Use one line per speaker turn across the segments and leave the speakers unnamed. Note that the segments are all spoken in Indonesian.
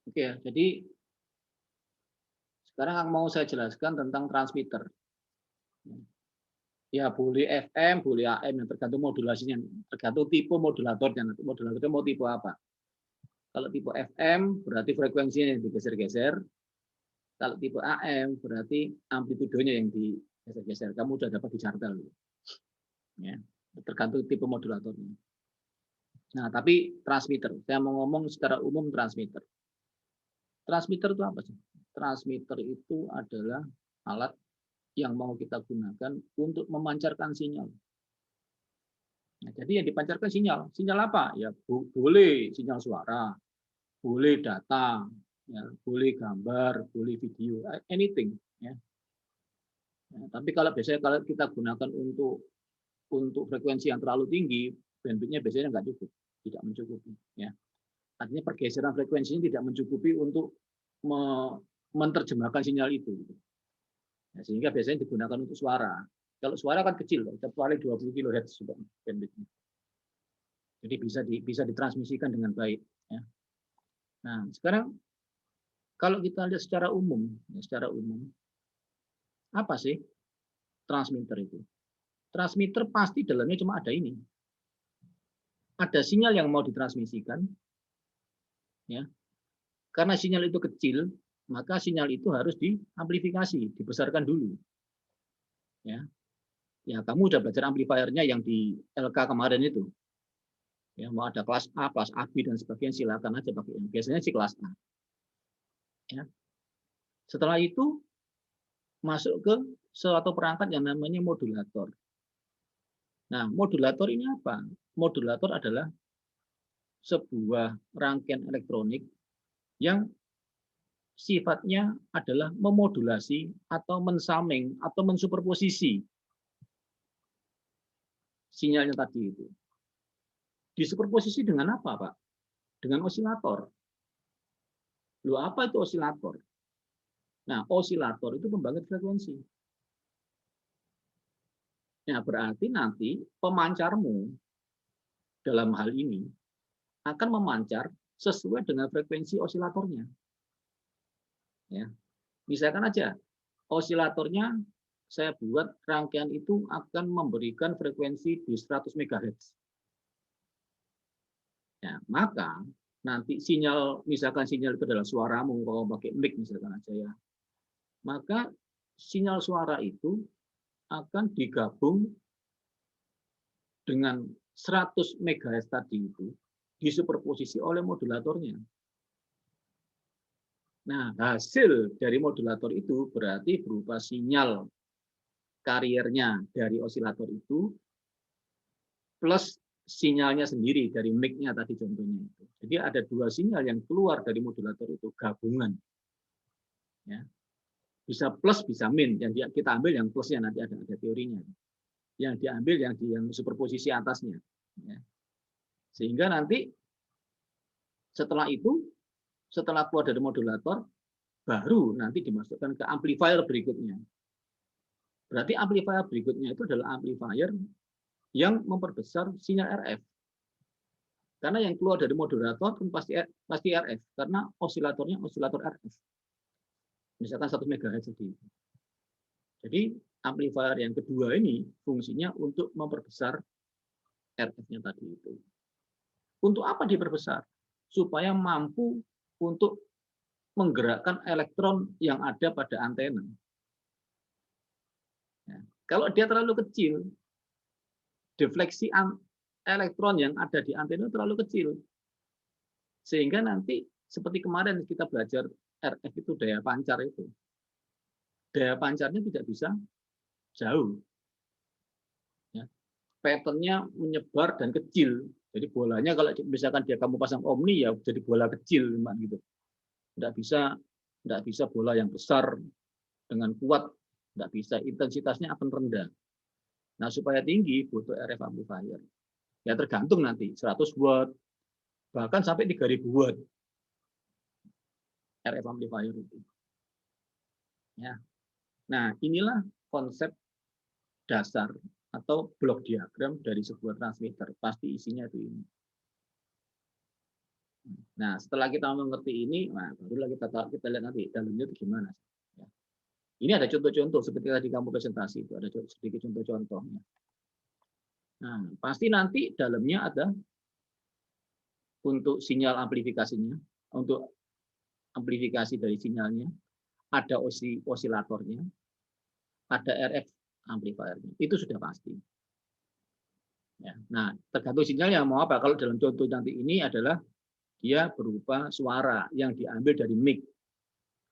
Oke ya, jadi sekarang mau saya jelaskan tentang transmitter. Ya boleh FM, boleh AM, yang tergantung modulasinya, tergantung tipe modulatornya. Nanti modulatornya mau tipe apa. Kalau tipe FM berarti frekuensinya yang digeser-geser. Kalau tipe AM berarti amplitudenya yang digeser-geser. Kamu sudah dapat di chartel. Ya, tergantung tipe modulatornya. Nah, tapi transmitter, saya mau ngomong secara umum transmitter. Transmitter itu apa sih? Transmitter itu adalah alat yang mau kita gunakan untuk memancarkan sinyal. Nah, jadi yang dipancarkan sinyal. Sinyal apa? Ya boleh sinyal suara, boleh data, ya, boleh gambar, boleh video, anything. Ya. Ya, tapi kalau biasanya kalau kita gunakan untuk frekuensi yang terlalu tinggi, bandwidth-nya biasanya nggak cukup, tidak mencukupi. Ya. Artinya pergeseran frekuensinya tidak mencukupi untuk menerjemahkan sinyal itu. Ya, sehingga biasanya digunakan untuk suara. Kalau suara kan kecil, paling 20 kHz bandwidth-nya. Jadi bisa ditransmisikan dengan baik. Ya. Nah, sekarang kalau kita lihat secara umum, apa sih transmitter itu? Transmitter pasti dalamnya cuma ada ini. Ada sinyal yang mau ditransmisikan, ya. Karena sinyal itu kecil, maka sinyal itu harus diamplifikasi, dibesarkan dulu. Ya, ya kamu udah belajar amplifiernya yang di LK kemarin itu. Ya, mau ada kelas A, kelas AB dan sebagainya, silakan aja pakai yang biasanya sih kelas A. Ya. Setelah itu masuk ke suatu perangkat yang namanya modulator. Nah, modulator ini apa? Modulator adalah sebuah rangkaian elektronik yang sifatnya adalah memodulasi atau mensaming atau mensuperposisi sinyalnya tadi itu. Disuperposisi dengan apa, Pak? Dengan osilator. Loh, apa itu osilator? Nah, osilator itu pembangkit frekuensi. Nah, berarti nanti pemancarmu dalam hal ini akan memancar sesuai dengan frekuensi osilatornya. Ya. Misalkan aja, osilatornya saya buat rangkaian itu akan memberikan frekuensi di 100 MHz. Ya, maka nanti sinyal, misalkan sinyal itu adalah suaramu, kalau pakai mic misalkan aja ya, maka sinyal suara itu akan digabung dengan 100 MHz tadi itu disuperposisi oleh modulatornya. Nah, hasil dari modulator itu berarti berupa sinyal kariernya dari osilator itu plus sinyalnya sendiri dari mic-nya tadi contohnya itu. Jadi ada dua sinyal yang keluar dari modulator itu gabungan. Ya. Bisa plus, bisa min. Yang kita ambil yang plusnya nanti ada teorinya. Yang diambil yang superposisi atasnya. Ya. Sehingga nanti setelah itu, setelah keluar dari modulator, baru nanti dimasukkan ke amplifier berikutnya. Berarti amplifier berikutnya itu adalah amplifier yang memperbesar sinyal RF. Karena yang keluar dari modulator pasti RF, karena osilatornya osilator RF. Misalkan 1 MHz tadi. Jadi amplifier yang kedua ini fungsinya untuk memperbesar RF-nya tadi itu. Untuk apa diperbesar? Supaya mampu untuk menggerakkan elektron yang ada pada antena. Ya. Kalau dia terlalu kecil, defleksi elektron yang ada di antena terlalu kecil. Sehingga nanti seperti kemarin kita belajar RF itu daya pancar itu. Daya pancarnya tidak bisa jauh. Ya. Patternnya menyebar dan kecil. Jadi bolanya kalau misalkan kamu pasang Omni ya jadi bola kecil gitu. Tidak bisa bola yang besar dengan kuat, tidak bisa, intensitasnya akan rendah. Nah, supaya tinggi butuh RF amplifier. Ya tergantung nanti 100 watt bahkan sampai 3000 watt RF amplifier itu. Ya. Nah, inilah konsep dasar atau blok diagram dari sebuah transmitter. Pasti isinya itu ini. Nah, setelah kita mengerti ini, nah, barulah kita lihat nanti dalamnya itu gimana. Ya. Ini ada contoh-contoh seperti tadi kamu presentasi itu ada sedikit contoh-contohnya. Nah, pasti nanti dalamnya ada untuk sinyal amplifikasinya, untuk amplifikasi dari sinyalnya, ada osilatornya, ada RF amplifiernya. Itu sudah pasti. Ya. Nah, tergantung sinyalnya mau apa. Kalau dalam contoh nanti ini adalah dia berupa suara yang diambil dari mic.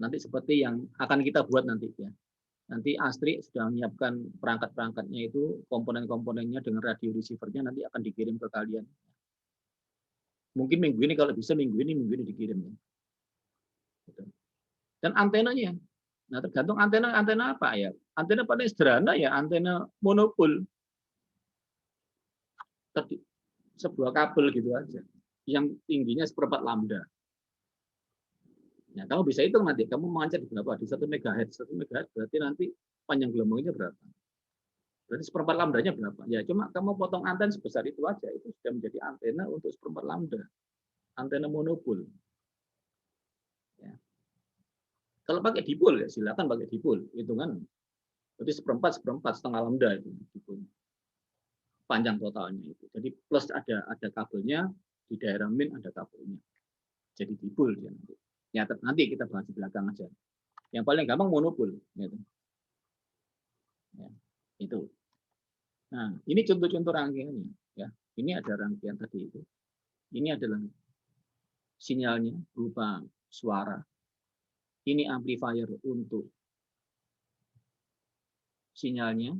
Nanti seperti yang akan kita buat nanti ya. Nanti Astri sudah menyiapkan perangkat-perangkatnya itu, komponen-komponennya dengan radio receiver-nya nanti akan dikirim ke kalian. Mungkin minggu ini kalau bisa minggu ini dikirim ya. Dan antenanya. Nah, tergantung antena apa ya. Antena paling sederhana ya antena monopol. Sebuah kabel gitu aja. Yang tingginya seperempat lambda. Nah, kamu bisa hitung nanti, kamu memancar di berapa? Di 1 MHz. 1 MHz berarti nanti panjang gelombangnya berapa? Berarti seperempat lambdanya berapa? Ya, cuma kamu potong antena sebesar itu aja, itu sudah menjadi antena untuk seperempat lambda. Antena monopol. Ya. Kalau pakai dipol, ya silakan pakai dipol. Hitungan. Berarti seperempat, setengah lambda itu dipol. Panjang totalnya itu. Jadi plus ada kabelnya, di daerah min ada kabelnya. Jadi dipol dia nanti. Ya, nanti kita bahas di belakang aja. Yang paling gampang monopol. Gitu. Ya, itu. Nah, ini contoh-contoh rangkaiannya. Ya, ini ada rangkaian tadi itu. Ini adalah sinyalnya berupa suara. Ini amplifier untuk sinyalnya.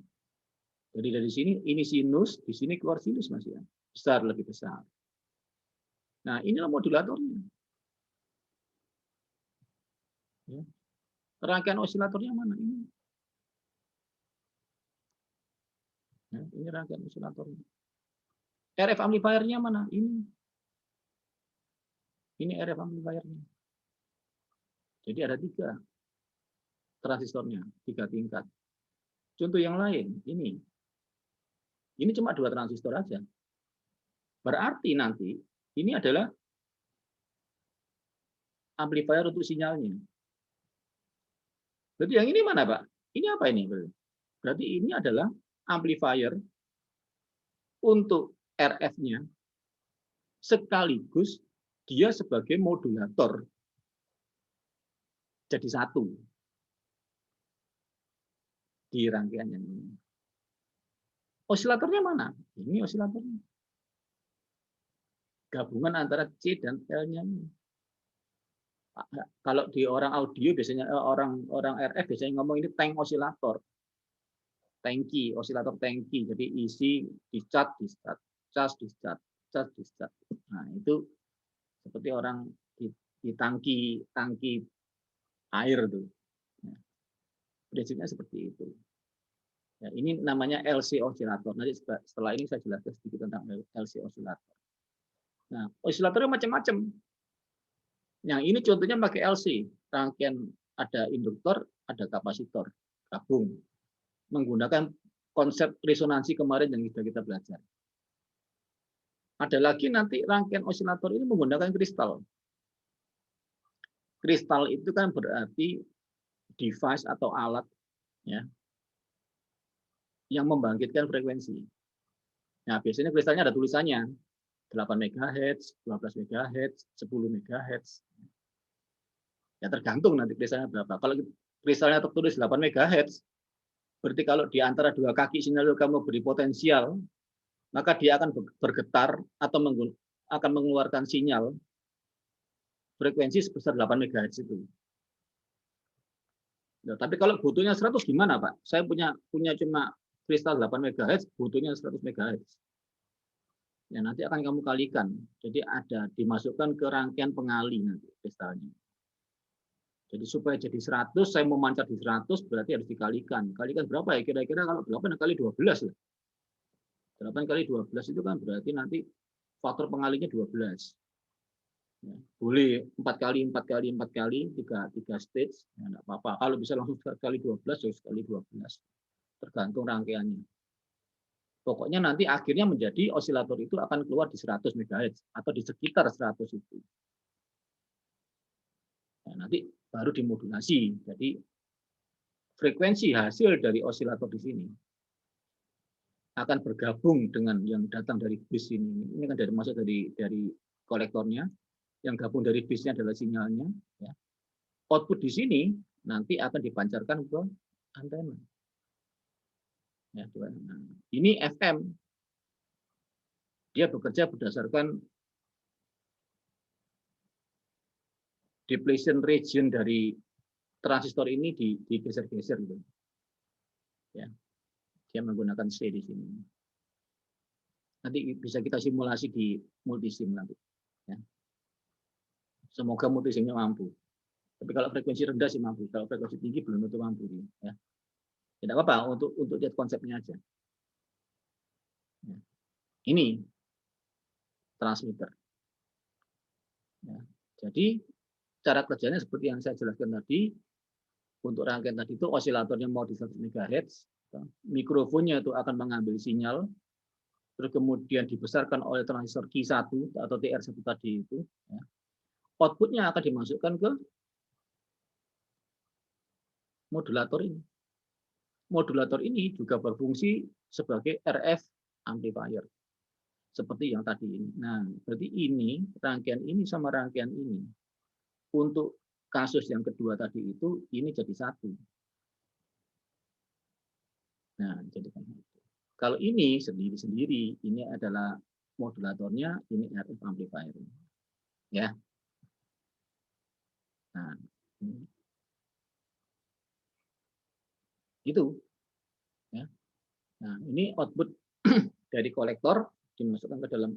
Jadi dari sini ini sinus, di sini keluar sinus Mas ya. Besar lebih besar. Nah, inilah modulatornya. Ya. Rangkaian osilatornya mana ini? Ya, ini rangkaian osilatornya. RF amplifiernya mana? Ini. Ini RF amplifiernya. Jadi ada 3 transistornya, 3 tingkat. Contoh yang lain, ini. Ini cuma 2 transistor aja. Berarti nanti ini adalah amplifier untuk sinyalnya. Berarti yang ini mana, Pak? Ini apa ini? Berarti ini adalah amplifier untuk RF-nya sekaligus dia sebagai modulator. Jadi satu di rangkaian yang ini. Osilatornya mana? Ini osilatornya. Gabungan antara C dan L-nya. Kalau di orang audio biasanya orang RF biasanya ngomong ini tank osilator. Tangki, osilator tangki. Jadi isi discharge, charge, discharge, discharge. Nah, itu seperti orang di tangki air tuh. Nah, prinsipnya seperti itu. Ya, ini namanya LC osilator. Nanti setelah ini saya jelaskan sedikit tentang LC osilator. Nah, osilatornya macam-macam. Yang ini contohnya pakai LC. Rangkaian ada induktor, ada kapasitor, gabung. Menggunakan konsep resonansi kemarin yang sudah kita belajar. Ada lagi nanti rangkaian osilator ini menggunakan kristal. Kristal itu kan berarti device atau alat ya yang membangkitkan frekuensi. Nah, biasanya kristalnya ada tulisannya 8 MHz, 12 MHz, 10 MHz. Ya tergantung nanti kristalnya berapa. Kalau kristalnya tertulis 8 MHz, berarti kalau di antara 2 kaki sinyal kamu beri potensial, maka dia akan bergetar atau akan mengeluarkan sinyal frekuensi sebesar 8 MHz itu. Nah, tapi kalau butuhnya 100 gimana, Pak? Saya punya cuma kristal 8 MHz, butuhnya 100 MHz. Ya, nanti akan kamu kalikan. Jadi ada dimasukkan ke rangkaian pengali nanti kristalnya. Jadi supaya jadi 100, saya mau mancar di 100 berarti harus dikalikan. Kalikan berapa ya? Kira-kira kalau 8 kali 12 lah. 8 kali 12 itu kan berarti nanti faktor pengalinya 12. Ya, boleh 4 kali 4 kali 4 kali 3 stage, ya enggak apa-apa. Kalau bisa langsung sekali 12 ya sekali 12. Tergantung rangkaiannya. Pokoknya nanti akhirnya menjadi osilator itu akan keluar di 100 MHz atau di sekitar 100 itu. Nah, nanti baru dimodulasi. Jadi frekuensi hasil dari osilator di sini akan bergabung dengan yang datang dari bus ini. Ini kan dari masuk dari kolektornya, yang gabung dari busnya adalah sinyalnya. Ya. Output di sini nanti akan dipancarkan ke antena. Ya, nah, ini FM. Dia bekerja berdasarkan depletion region dari transistor ini digeser-geser gitu. Ya. Dia menggunakan C di sini. Nanti bisa kita simulasi di multisim nanti. Ya. Semoga multisimnya mampu. Tapi kalau frekuensi rendah sih mampu. Kalau frekuensi tinggi belum tentu mampu. Ya. Tidak apa-apa untuk lihat konsepnya aja. Ya. Ini transmitter. Ya. Jadi cara kerjanya seperti yang saya jelaskan tadi. Untuk rangkaian tadi itu osilatornya mau di 100 MHz, mikrofonnya itu akan mengambil sinyal, terus kemudian dibesarkan oleh transistor Q1 atau TR1 tadi itu. Ya. Outputnya akan dimasukkan ke modulator ini. Modulator ini juga berfungsi sebagai RF amplifier. Seperti yang tadi ini. Nah, berarti ini, rangkaian ini sama rangkaian ini. Untuk kasus yang kedua tadi itu, ini jadi satu. Nah, jadi kalau ini sendiri-sendiri, ini adalah modulatornya, ini RF amplifier. Ya. Nah, itu. Ya. Nah, ini output dari kolektor dimasukkan ke dalam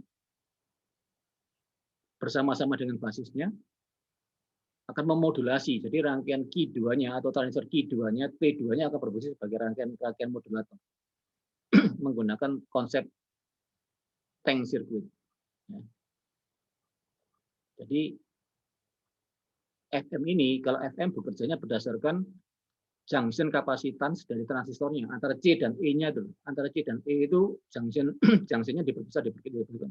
bersama-sama dengan basisnya akan memodulasi. Jadi rangkaian Q2-nya atau transistor Q2-nya, P2-nya akan berfungsi sebagai rangkaian modulator menggunakan konsep tank circuit. Ya. Jadi FM ini, kalau FM bekerjanya berdasarkan junction kapasitas dari transistornya antara C dan E-nya itu. Antara C dan E itu junctionnya diperbesar,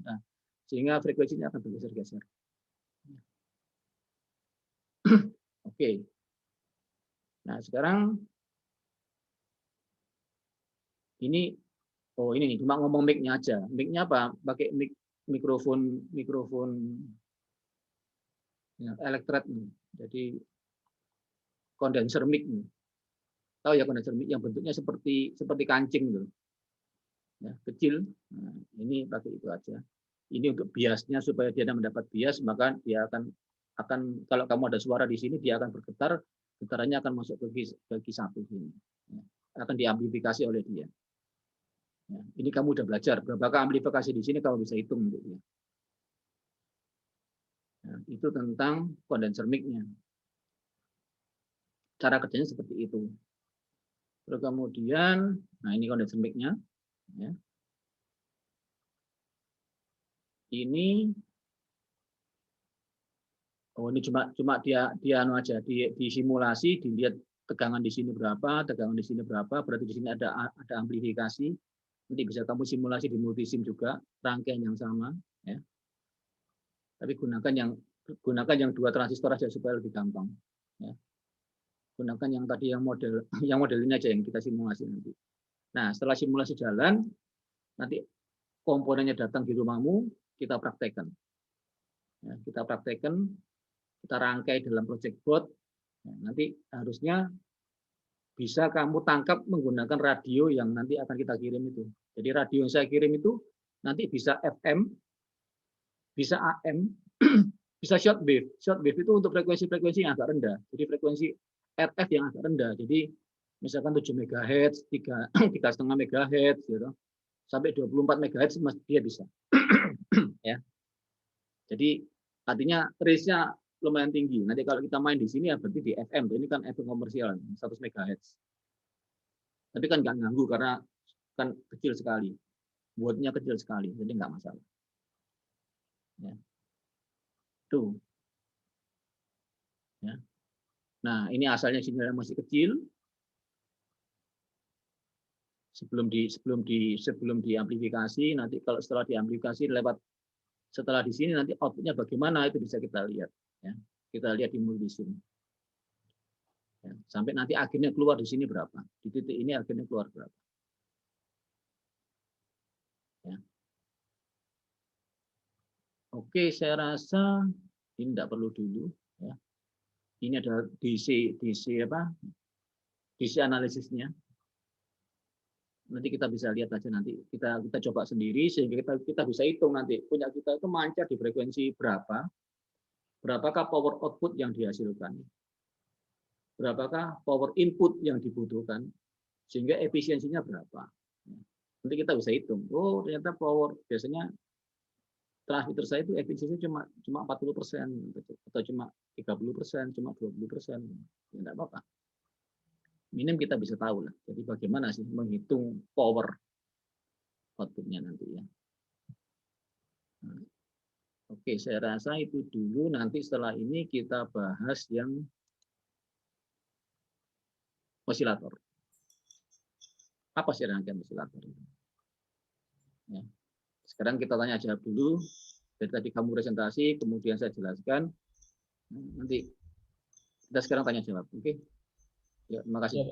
nah, sehingga frekuensinya akan bergeser-geser. Oke. Nah, sekarang ini cuma ngomong mic-nya aja. Mic-nya apa? Pakai mikrofon ya, elektret. Jadi kondenser mic. Tahu ya kondenser mic yang bentuknya seperti kancing gitu. Ya, kecil. Nah, ini pakai itu aja. Ini untuk biasnya supaya dia mendapat bias, maka dia akan kalau kamu ada suara di sini dia akan bergetar, getarannya akan masuk ke Q1 ini. Ya, akan diamplifikasi oleh dia. Ya, ini kamu udah belajar berapa amplifikasi di sini kamu bisa hitung gitu ya. Nah, itu tentang kondenser mic-nya. Cara kerjanya seperti itu. Terus kemudian, nah ini kondenser mic-nya. Ya. Ini cuma dia anu aja disimulasi, dilihat tegangan di sini berapa, tegangan di sini berapa, berarti di sini ada amplifikasi. Nanti bisa kamu simulasi di multisim juga, rangkaian yang sama, ya. Tapi gunakan yang 2 transistor aja supaya lebih gampang, ya. Gunakan yang tadi yang model ini aja yang kita simulasi nanti. Nah, setelah simulasi jalan, nanti komponennya datang di rumahmu, kita praktekkan. Ya, kita praktekkan, kita rangkai dalam project board. Nah, nanti harusnya bisa kamu tangkap menggunakan radio yang nanti akan kita kirim itu. Jadi radio yang saya kirim itu nanti bisa FM, bisa AM, bisa shortwave. Shortwave itu untuk frekuensi-frekuensi yang agak rendah. Jadi frekuensi RF yang agak rendah. Jadi misalkan 7 MHz, 3,5 MHz gitu. Sampai 24 MHz dia bisa. Ya. Jadi artinya range-nya lumayan tinggi. Nanti kalau kita main di sini ya berarti di FM. Ini kan FM komersial 100 MHz. Tapi kan nggak ganggu karena kan kecil sekali. Watt-nya kecil sekali, jadi nggak masalah. Ya. Tuh. Ya. Nah, ini asalnya sinyalnya masih kecil. Sebelum diamplifikasi, nanti kalau setelah diamplifikasi setelah di sini nanti outputnya bagaimana itu bisa kita lihat. Ya. Kita lihat di multisim. Ya, sampai nanti akhirnya keluar di sini berapa. Di titik ini akhirnya keluar berapa. Ya. Oke, saya rasa ini tidak perlu dulu. Ya. Ini adalah DC apa? DC analisisnya. Nanti kita bisa lihat aja nanti kita coba sendiri sehingga kita bisa hitung nanti punya kita itu mancar di frekuensi berapa, berapakah power output yang dihasilkan, berapakah power input yang dibutuhkan, sehingga efisiensinya berapa. Nanti kita bisa hitung. Oh ternyata power biasanya transmitter saya itu efisiensinya cuma 40% atau cuma 30%, cuma 20%, ya enggak apa-apa. Minim kita bisa tahu lah. Jadi bagaimana sih menghitung power outputnya nanti ya. Nah, oke, saya rasa itu dulu. Nanti setelah ini kita bahas yang osilator. Apa sih rangkaian osilator? Ya. Sekarang kita tanya jawab dulu. Dari tadi kamu presentasi, kemudian saya jelaskan. Nanti kita sekarang tanya jawab. Oke? Ya, terima kasih.